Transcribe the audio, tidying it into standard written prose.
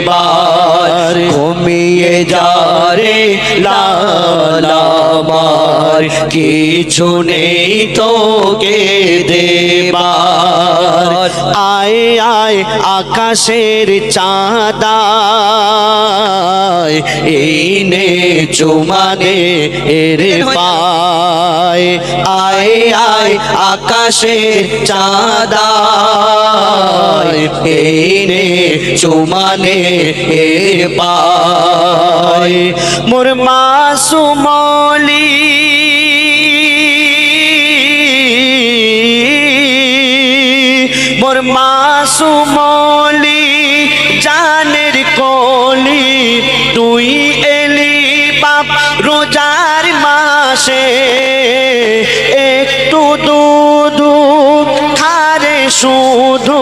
বার ঘুমিয়ে যা রে লালামার কিছু নেই তোকে দেবার আয় আয় আকাশের চাঁদায় এই নে চুমা দে এর পায় আয় আয় আকাশের চাঁদায় এই নে চুমা দে এর পায় মোর মাসুমলি মোর মাসুমলি জানের কলি তুই এলি বাপ রোজার মাসে একটু দুধ খারে শুধু